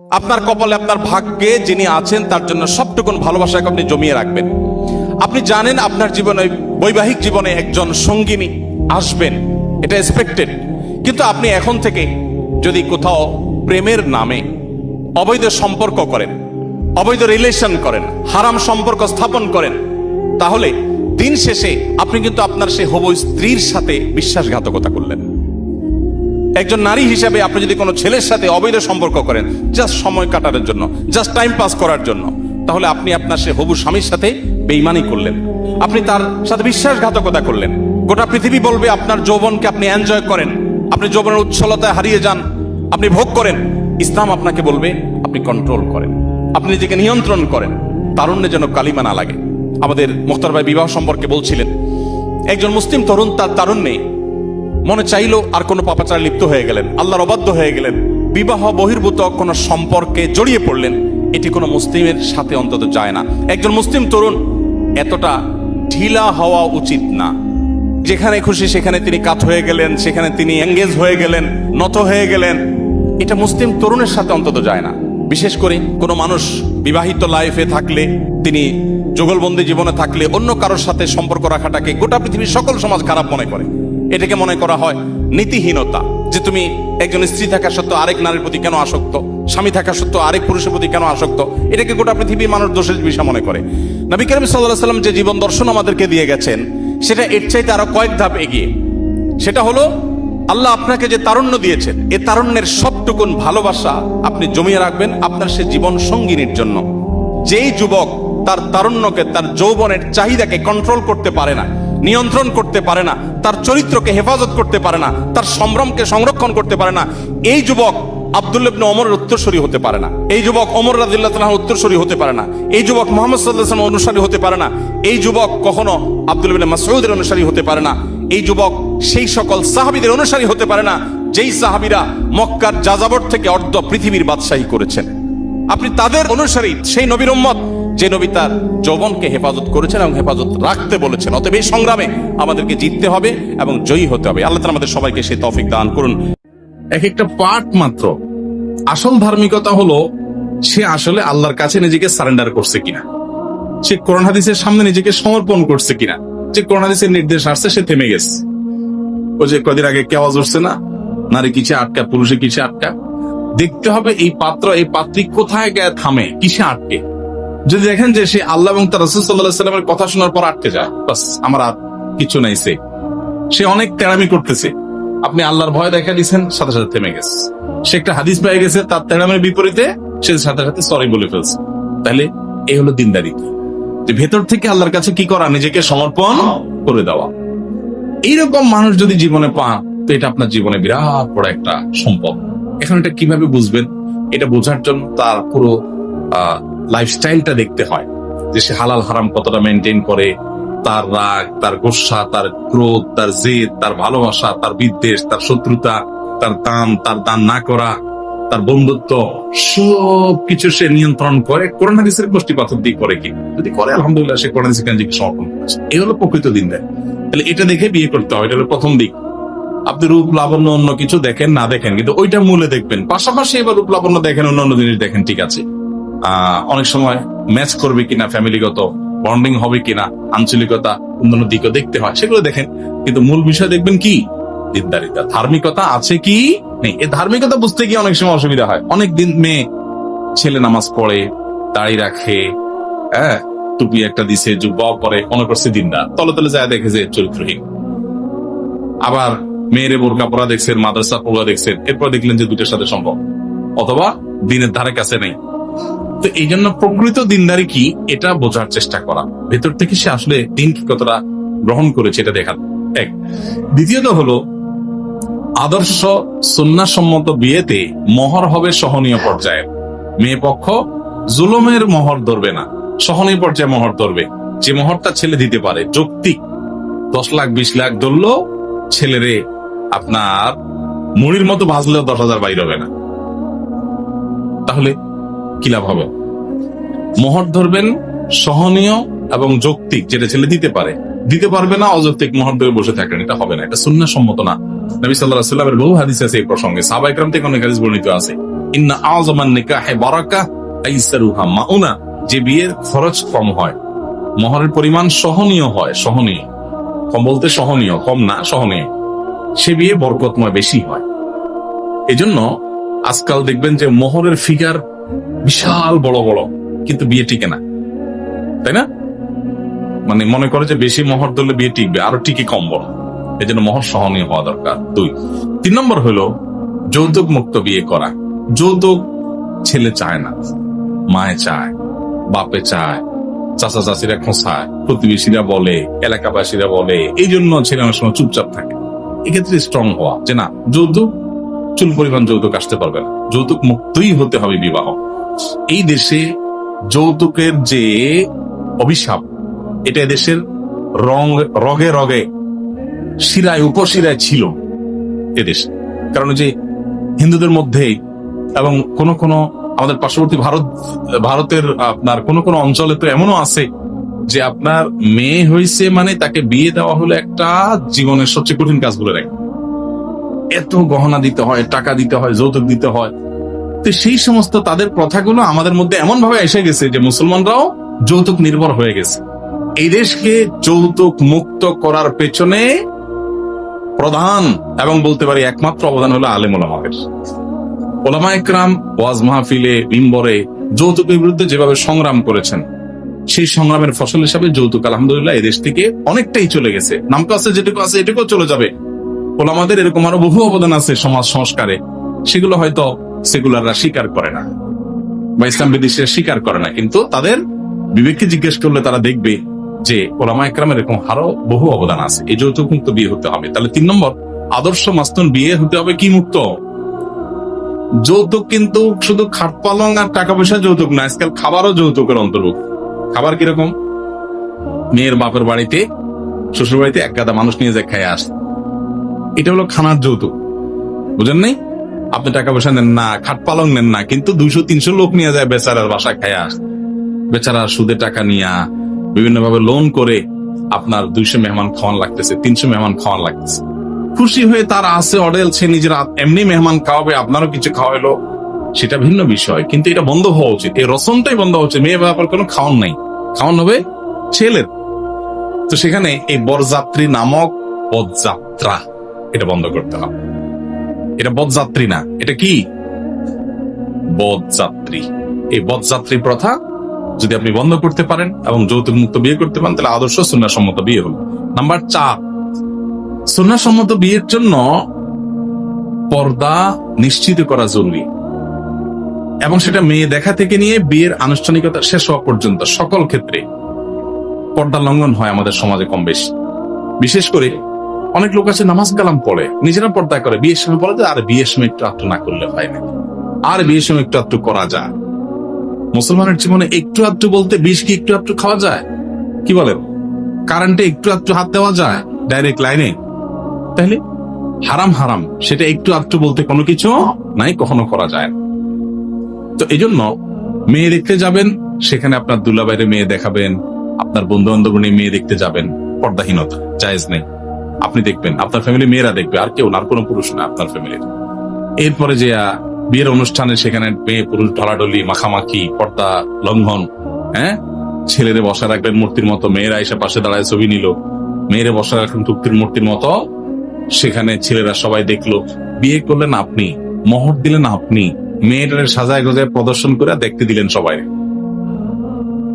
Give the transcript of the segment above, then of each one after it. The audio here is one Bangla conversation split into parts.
আপনার কপালে, আপনার ভাগ্যে যিনি আছেন তার জন্য সবটুকুন ভালোবাসাকে আপনি জমিয়ে রাখবেন। আপনি জানেন আপনার জীবনে, বৈবাহিক জীবনে একজন সঙ্গিনী আসবেন, এটা এক্সপেক্টেড। কিন্তু আপনি এখন থেকে যদি কোথাও প্রেমের নামে অবৈধ সম্পর্ক করেন, অবৈধ রিলেশন করেন, হারাম সম্পর্ক স্থাপন করেন, তাহলে দিন শেষে আপনি কিন্তু আপনার সেই হবু স্ত্রীর সাথে বিশ্বাসঘাতকতা করলেন। একজন নারী হিসেবে আপনি যদি কোনো ছেলের সাথে অবৈধ সম্পর্ক করেন জাস্ট সময় কাটানোর জন্য, জাস্ট টাইম পাস করার জন্য, তাহলে আপনি আপনার সে হবু স্বামীর সাথে বেঈমানি করলেন, আপনি তার সাথে বিশ্বাসঘাতকতা করলেন। গোটা পৃথিবী বলবে আপনার যৌবনকে আপনি এনজয় করেন, আপনি যৌবনের উচ্ছলতায় হারিয়ে যান, আপনি ভোগ করেন। ইসলাম আপনাকে বলবে আপনি কন্ট্রোল করেন, আপনি নিজেকে নিয়ন্ত্রণ করেন, তারুণ্যে যেন কালিমা না লাগে। আমাদের মুখতার ভাই বিবাহ সম্পর্কে বলছিলেন, একজন মুসলিম তরুণ তার তারুণ্যে মনে চাইলো আর কোনো পাপাচারে লিপ্ত হয়ে গেলেন, আল্লাহর অবাধ্য হয়ে গেলেন, বিবাহ বহির্ভূত কোনো সম্পর্কে জড়িয়ে পড়লেন। এটি কোনো মুসলিমের সাথে অন্তত যায় না। একজন মুসলিম তরুণ এতটা ঢিলা হওয়া উচিত না, যেখানে খুশি সেখানে তিনি কাত হয়ে গেলেন, সেখানে তিনি এঙ্গেজ হয়ে গেলেন, নত হয়ে গেলেন। এটা মুসলিম তরুণের সাথে অন্তত যায় না। বিশেষ করে কোনো মানুষ বিবাহিত লাইফে থাকলে, তিনি যুগলবন্দি জীবনে থাকলে অন্য কারোর সাথে সম্পর্ক রাখাটাকে গোটা পৃথিবীর সকল সমাজ খারাপ মনে করে। এটাকে মনে করা হয় নীতিহীনতা, যে তুমি একজন স্ত্রী থাকা সত্ত্বেও আরেক নারীর প্রতি কেন আসক্ত, স্বামী থাকা সত্ত্বেও আরেক পুরুষের প্রতি কেন আসক্ত, এটাকে গোটা পৃথিবীর মানুষ দোষের বিষয় মনে করে। নবী করিম সাল্লাল্লাহু আলাইহি ওয়াসাল্লাম যে জীবন দর্শন আমাদেরকে দিয়ে গেছেন সেটা এর চাইতে আরো কয়েক ধাপ এগিয়ে। সেটা হলো আল্লাহ আপনাকে যে তারুণ্য দিয়েছেন, এই তারুণ্যের সবটুকুন ভালোবাসা আপনি জমিয়ে রাখবেন আপনার সে জীবন সঙ্গিনীর জন্য। যেই যুবক তার তারুণ্যকে, তার যৌবনের চাহিদাকে কন্ট্রোল করতে পারে না, নিয়ন্ত্রণ করতে পারে না, তার চরিত্রকে হেফাজত করতে পারে না, তার সম্ভ্রমকে সংরক্ষণ করতে পারে না, এই যুবক আব্দুল্লাহ ইবনে ওমরের উত্তরসূরি হতে পারে না, এই যুবক ওমর রাদিয়াল্লাহু তাআলার উত্তরসূরি হতে পারে না, এই যুবক মুহাম্মদ সাল্লাল্লাহু আলাইহি ওয়াসাল্লামের অনুসারী হতে পারে না, এই যুবক কখনো আব্দুল্লাহ ইবনে মাসউদের অনুসারী হতে পারে না, এই যুবক সেই সকল সাহাবীদের অনুসারী হতে পারে না যেই সাহাবীরা মক্কার যাযাবর থেকে অর্ধ পৃথিবীর বাদশাহী করেছেন। আপনি তাদের অনুসারী, সেই নবীর উম্মত যে নবী তার যৌবনকে হেফাজত করেছেন এবং হেফাজত রাখতে বলেছেন। অতএব এই সংগ্রামে আমাদেরকে জিততে হবে এবং জয়ী হতে হবে। আল্লাহ তাআলা আমাদের সবাইকে সেই তৌফিক দান করুন। এক একটা পার্ট মাত্র। আসল ধার্মিকতা হলো সে আসলে আল্লাহর কাছে নিজেকে সারেন্ডার করছে কিনা, সে কোরআন হাদিসের সামনে নিজেকে সমর্পণ করছে কিনা। যে কোরআন হাদিসের নির্দেশ আসছে সে থেমে গেছে। ও যে কদিন আগে কে আওয়াজ উঠছে না, নারী কিসে আটকা, পুরুষে কিসে আটকা। দেখতে হবে এই পাত্র, এই পাত্রী কোথায় গিয়ে থামে, কিসে আটকে। যদি দেখেন যে সে আল্লাহ এবং তার রাসূল সাল্লাল্লাহু আলাইহি ওয়াসাল্লামের কথা শোনার পর আটকে যায়, বাস আমার আর কিছু নাই, সে অনেক তেড়ামি করতেছে, আপনি আল্লাহর ভয় দেখা দিচ্ছেন, সাথে সাথে থেমে গেছে। সে একটা হাদিস পেয়ে গেছে, তার তেড়ামের বিপরীতে সে সাথে সাথে সরি বলে ফেলছে। তাহলে এই হলো দিনদারিতা, যে ভেতর থেকে আল্লাহর কাছে কি করা, নিজেকে সমর্পণ করে দেওয়া। এইরকম মানুষ যদি জীবনে পান তো এটা আপনার জীবনে বিরাট বড় একটা সম্পদ। এখন এটা কিভাবে বুঝবেন? এটা বোঝার জন্য তার পুরো লাইফস্টাইলটা দেখতে হয়, যে সে হালাল হারাম কতটা মেনটেন করে, তার রাগ, তার গোসা, তার ক্রোধ, তার জেদ, তার ভালোবাসা, তার বিদ্বেষ, তার শত্রুতা, তার দান না করা, তার বন্ধুত্ব, সবকিছু সে নিয়ন্ত্রণ করে। কোরআন হাদিসের গোষ্ঠী পাথর দিয়ে করে কি? যদি করে আলহামদুলিল্লাহ, সে কোরআন হাদিসকে নিজেকে সমর্পণ করেছে। এই হলো প্রকৃত দিনদার। তাহলে এটা দেখে বিয়ে করতে হয়, এটা হলো প্রথম দিক। আপনি রূপ লাবণ্য অন্য কিছু দেখেন না দেখেন, কিন্তু ওইটা মূলে দেখবেন। পাশাপাশি এবার রূপ লাবণ্য দেখেন, অন্য জিনিস দেখেন, ঠিক আছে। অনেক সময় ম্যাচ করবে কিনা, ফ্যামিলিগত বন্ডিং হবে কিনা, আঞ্চলিকতা, অন্যান্য দিকও দেখতে হয়, সেগুলো দেখেন। কিন্তু মূল বিষয় দেখবেন কি, দিনদারিতা, ধার্মিকতা আছে কি নেই। এই ধার্মিকতা বুঝতে গিয়ে অনেক সময় অসুবিধা হয়। অনেক দিন মেয়ে ছেলে নামাজ পড়ে, দাড়ি রাখে, টুপি একটা দিছে, জুব্বা পরে, মনে করছে দিনদার, তলে তলে যায় দেখে যে চরিত্রহীন। আবার মেয়েরে বোরকা পরা দেখছেন, মাদ্রাসা পড়া দেখছেন, এরপর দেখলেন যে দুটোর সাথে সম্ভব, অথবা দিনের ধারে কাছে নেই। তো এই জন্য প্রকৃত দিনদারি কি, এটা বোঝার চেষ্টা করা, ভেতর থেকে সে আসলে দিন কি কতটা গ্রহণ করেছে এটা দেখা। এক। দ্বিতীয়ত হলো আদর্শ সুন্নাহসম্মত বিয়েতে মহর হবে সহনীয় পর্যায়ে। মেয়ে পক্ষ জুলুমের মহর ধরবে না, সহনীয় পর্যায়ে মহর ধরবে। যে মহরটা ছেলে দিতে পারে, যৌক্তিক 10 লাখ 20 লাখ ধরলো, ছেলেরে আপনার মুড়ির মতো ভাজলেও 10,000 বাইর হবে না। তাহলে কি লাভ হবে? মোহর ধরবেন সহনীয় এবং যৌক্তিক, যেটা ছেলে দিতে পারে। দিতে পারবে না অযৌক্তিক মোহর ধরে বসে থাকেন, এটা হবে না, এটা সুন্নাহ সম্মত না। নবী সাল্লাল্লাহু আলাইহি ওয়াসাল্লামের বহু হাদিস আছে এই প্রসঙ্গে, সাহাবা ইকরাম থেকে অনেক হাদিস বর্ণিত আছে। ইন্না আযমান নিকাহে বারাকা আইসারুহা মাউনা, যে বিয়ের খরচ কম হয়, মহরের পরিমাণ সহনীয় হয়, সহনীয়, কম বলতে সহনীয়, কম না, সহনীয়, সে বিয়ে বরকতময় বেশি হয়। এজন্য আজকাল দেখবেন যে মোহরের ফিগার বিশাল বড় বড়, কিন্তু বিয়ে টিকে না, তাই না? মানে মনে করে যে বেশি মোহর দিলে বিয়ে টিকবে, আরো টিকে কম বড়। এই জন্য মোহর সহনীয় হওয়া দরকার। 2, 3 নম্বর হলো যৌতুক মুক্ত বিয়ে করা। যৌতুক ছেলে চায় না, মায়ে চায়, বাপে চায়, চাচা চাচিরা খোঁচায়, প্রতিবেশীরা বলে, এলাকাবাসীরা বলে, এই জন্য ছেলে অনেক সময় চুপচাপ থাকে। এক্ষেত্রে স্ট্রং হওয়া যে না, যৌতুক চুল পরিমাণ যৌতুক আসতে পারবে না, যৌতুক মুক্তই হতে হবে বিবাহ। এই দেশে যৌতুকের যে অভিশাপ, এটা দেশের রগে রগে, শিরায় উপশিরায় ছিল এদেশে। কারণ যে হিন্দুদের মধ্যে এবং কোন কোন আমাদের পার্শ্ববর্তী ভারতের আপনার কোন কোন অঞ্চলে তো এমনও আছে যে আপনার মেয়ে হয়েছে মানে তাকে বিয়ে দেওয়া হলো একটা জীবনের সবচেয়ে কঠিন কাজগুলো রাখে, এত গহনা দিতে হয়, টাকা দিতে হয়, যৌতুক দিতে হয়। তো সেই সমস্ত তাদের প্রথাগুলো আমাদের মধ্যে এমন ভাবে এসে গেছে যে মুসলমানরাও যৌতুক নির্ভর হয়ে গেছে। এই দেশকে যৌতুক মুক্ত করার পেছনে প্রধান এবং বলতে পারি একমাত্র অবদান হলো আলেম ওলামাদের। ওলামা একরাম ওয়াজ মাহফিলে, মিম্বরে যৌতুকের বিরুদ্ধে যেভাবে সংগ্রাম করেছেন, সেই সংগ্রামের ফসল হিসাবে যৌতুক আলহামদুলিল্লাহ এই দেশ থেকে অনেকটাই চলে গেছে। নামটা আছে, যেটুকু আছে এটুকু চলে যাবে। ওলামাদের এরকম আরো বহু অবদান আছে সমাজ সংস্কারে, সেগুলো হয়তো সেকুলাররা স্বীকার করে না বা ইসলাম বিদেশিরা স্বীকার করে না, কিন্তু তাদের বিবেককে জিজ্ঞেস করলে তারা দেখবে যে ওলামা একরামের এরকম আরো বহু অবদান আছে। এই যৌতুক মুক্ত বিয়ে হতে হবে। তাহলে 3 নম্বর, আদর্শ মাস্তুন বিয়ে হতে হবে কি মুক্ত। যৌতুক কিন্তু শুধু খাট পালং আর টাকা পয়সা যৌতুক না, আজকাল খাবারও যৌতুকের অন্তর্ভুক্ত। খাবার কিরকম? মেয়ের বাপের বাড়িতে, শ্বশুর বাড়িতে এক গাদা মানুষ নিয়ে যায় খায় আসে, এটা হলো খানার যৌতুক। বুঝেন নাই? আপনি টাকা পয়সা নেন না, খাট পালং নেন না, কিন্তু 200-300 লোক নিয়ে যায় বেচারার বাসায় খায় আসে। বেচারা সুদে টাকা নিয়া বিভিন্ন ভাবে লোন করে আপনার 200 মেহমান খাওয়ান লাগতেছে, 300 মেহমান খাওয়ান লাগতেছে। খুশি হয়ে তার আছে অডেল, সে নিজের এমনি মেহমান খাওয়াবে, আপনারও কিছু খাওয়াইলো, সেটা ভিন্ন বিষয়, কিন্তু এটা বন্ধ হওয়া উচিত। এই রসনটাই বন্ধ হওয়া উচিত। মেয়ে বাবার কোনো খাওয়ান নাই, খাওয়ান হবে ছেলের। তো সেখানে এই বরযাত্রী নামক পদযাত্রা, এটা বন্ধ করতে হবে। এটা বদযাত্রী না, এটা কি? বদযাত্রী। এই বদযাত্রী প্রথা যদি আপনি বন্ধ করতে পারেন এবং যৌতুক মুক্ত বিয়ে করতে পারেন, তাহলে আদর্শ সুন্নাহ সম্মত বিয়ে হলো। নাম্বার 4, সুন্নাহ সম্মত বিয়ের জন্য পর্দা নিশ্চিত করা জরুরি, এবং সেটা মেয়ে দেখা থেকে নিয়ে বিয়ের আনুষ্ঠানিকতা শেষ হওয়া পর্যন্ত সকল ক্ষেত্রে পর্দা লঙ্ঘন হয় আমাদের সমাজে কম বেশি। বিশেষ করে অনেক লোক আছে নামাজ কালাম পড়ে, নিজেরা পর্দা করে, বিয়ের সময় বলে যে আর বিয়ের সময় একটু আধটু না করলে হয় না, আর বিয়ের সময় একটু আধটু করা যায়। মুসলমানের জীবনে একটু আধটু বলতে 20 কি একটু আধটু খাওয়া যায়? কি বলেন? কারেন্টে একটু আধটু হাত দেওয়া যায় ডাইরেক্ট লাইনে? তাহলে হারাম হারাম, সেটা একটু আধটু বলতে কোনো কিছু নাই, কখনো করা যায় না। তো এই জন্য মেয়ে দেখতে যাবেন, সেখানে আপনার দুলাভাইরে মেয়ে দেখাবেন, আপনার বন্ধু বান্ধব নিয়ে মেয়ে দেখতে যাবেন, পর্দাহীনতা জায়েজ নেই। আপনি দেখবেন, আপনার ফ্যামিলি মেয়েরা দেখবে, আর কেউ না, আর কোনো পুরুষ না আপনার ফ্যামিলির। এরপরে যে বিয়ের অনুষ্ঠানে সেখানে মেয়ে পুরুষ ঢলাঢলি, মাখামাখি, পর্দা লঙ্ঘন, হ্যাঁ, ছেলেরে বসা রাখবেন মূর্তির মতো, মেয়েরা এসে পাশে দাঁড়ায় ছবি নিল, মেয়েরে বসা রাখবেন তুক্তির মূর্তির মতো, সেখানে ছেলেরা সবাই দেখলো। বিয়ে করলেন আপনি, মোহর দিলেন আপনি, মেয়েটার সাজায় গোজায় প্রদর্শন করে দেখতে দিলেন সবাই।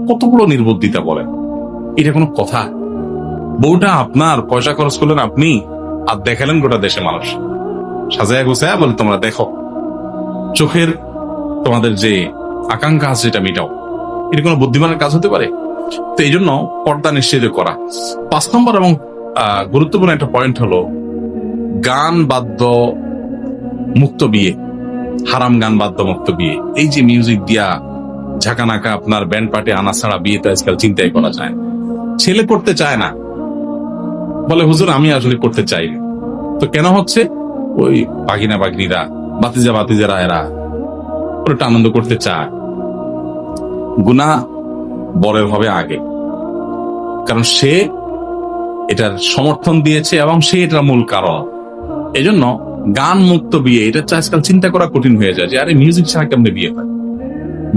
কত বড় নির্বুদ্ধিতা বলেন! এটা কোনো কথা? বউটা আপনার, পয়সা খরচ করলেন আপনি, আর দেখালেন গোটা দেশে মানুষ সাজায় গোছায়, বলে তোমরা দেখো, চোখের তোমাদের যে আকাঙ্ক্ষা আছে সেটা মিটাও। এটা কোনো বুদ্ধিমানের কাজ হতে পারে? তো এই জন্য পর্দা নিশ্চিত করা। 5 নম্বর এবং গুরুত্বপূর্ণ একটা পয়েন্ট হলো গান বাদ্য মুক্ত বিয়ে, হারাম গান বাদ্য মুক্ত বিয়ে। এই যে মিউজিক দিয়া ঝাঁকানাকা আপনার ব্যান্ড পার্টি আনা ছাড়া বিয়ে তো আজকাল চিন্তাই করা যায়। ছেলে করতে চায় না, বলে হুজুর আমি আসলে করতে চাই। তো কেন হচ্ছে? ওই বাগিনা বাগিনীরা, বাতিজা বাতিজারা, এরা ওটা আনন্দ করতে চায়। গুনাহ বরের হবে আগে, কারণ সে এটার সমর্থন দিয়েছে এবং সে এটার মূল কারণ। এজন্য গান মুক্ত বিয়ে, এটা আজকাল চিন্তা করা কঠিন হয়ে যায় যে আরে মিউজিক ছাড়া কেমনে বিয়ে হয়।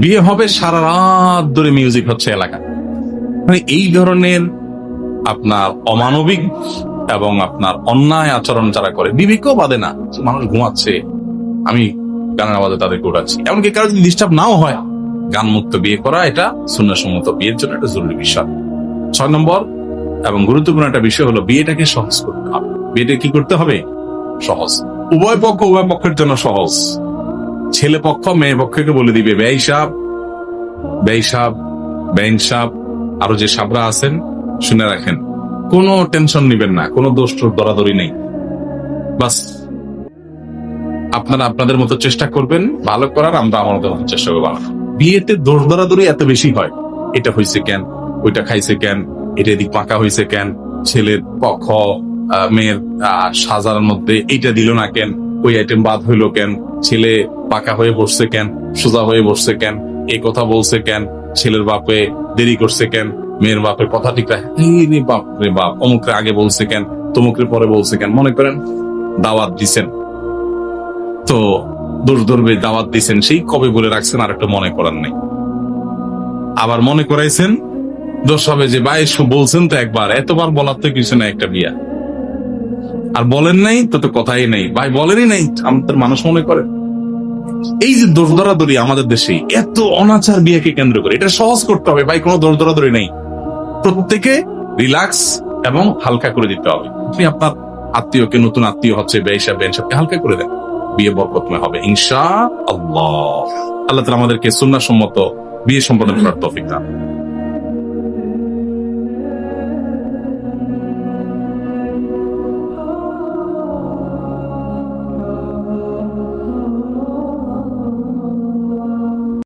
বিয়ে হবে সারা রাত ধরে মিউজিক হচ্ছে এলাকা। মানে এই ধরনের আপনার অমানবিক এবং আপনার অন্যায় আচরণ যারা করে, বিবেকও বাদে না, মানুষ ঘুমাচ্ছে, আমি গানের আওয়াজে তাদেরকে উঠাচ্ছি। এমনকি কারো যদি ডিস্টার্ব নাও হয়, গান মুক্ত বিয়ে করা এটা সুন্নাহসম্মত বিয়ের জন্য একটা জরুরি বিষয়। 6 নম্বর এবং গুরুত্বপূর্ণ একটা বিষয় হলো বিয়েটাকে সহজ করতে হবে। বিয়েটা কি করতে হবে? সহজ। উভয় পক্ষের জন্য সহজ। ছেলে পক্ষ মেয়ে পক্ষকে বলে দিবে, বেঈ সাহেব, বেঈন সাহেব, আরো যে সাবরা আছেন শুনে রাখেন, কোনো টেনশন নিবেন না, কোনো দোষ দরাদরি নেই। বাস আপনারা আপনাদের মতো চেষ্টা করবেন ভালো করার, আমরা আমাদের মতো চেষ্টা করবো। বিয়েতে দোষ দরাদরি এত বেশি হয়, এটা হয়েছে কেন, ওইটা খাইছে কেন, এটা এদিক পাকা হয়েছে কেন, ছেলের পক্ষ মেয়ের সাজার মধ্যে এইটা দিল না কেন, ওই আইটেম বাদ হইলো কেন, ছেলে পাকা হয়ে বসছে কেন, সোজা হয়ে বসছে কেন, এই কথা বলছে কেন, ছেলের বাপে দেরি করছে কেন, মেয়ের বাপের কথা ঠিক রে বাপ রে বাপ, অমুকরে আগে বলছে কেন, তমুকরে পরে বলছে কেন। মনে করেন দাওয়াত দিছেন, তো দোষ ধরবে, দাওয়াত দিছেন সেই কবে বলে রাখছেন আর একটা মনে করার নেই, আবার মনে করাইছেন, দোষ হবে যে ভাই বলছেন তো একবার, এতবার বলার তো কিছু না, একটা বিয়া আর বলেন নাই তো কথাই নেই, ভাই বলেনই নাই, আমাদের মানুষ মনে করে। এই যে দোষ দরাদরি আমাদের দেশে এত অনাচার বিয়েকে কেন্দ্র করে, এটা সহজ করতে হবে ভাই, কোনো দোষ দরাদরি নেই, প্রত্যেকে রিল্যাক্স এবং হালকা করে দিতে হবে। আপনি আপনার আত্মীয়কে, নতুন আত্মীয় হচ্ছে বেঈ সাহেব বেঈন সাহেবকে হালকা করে দেন, বিয়ে বরকতময় হবে ইনশাআল্লাহ। আল্লাহ তাআলা আমাদেরকে সুন্নাহসম্মত বিয়ে সম্পন্ন করার তৌফিক দান।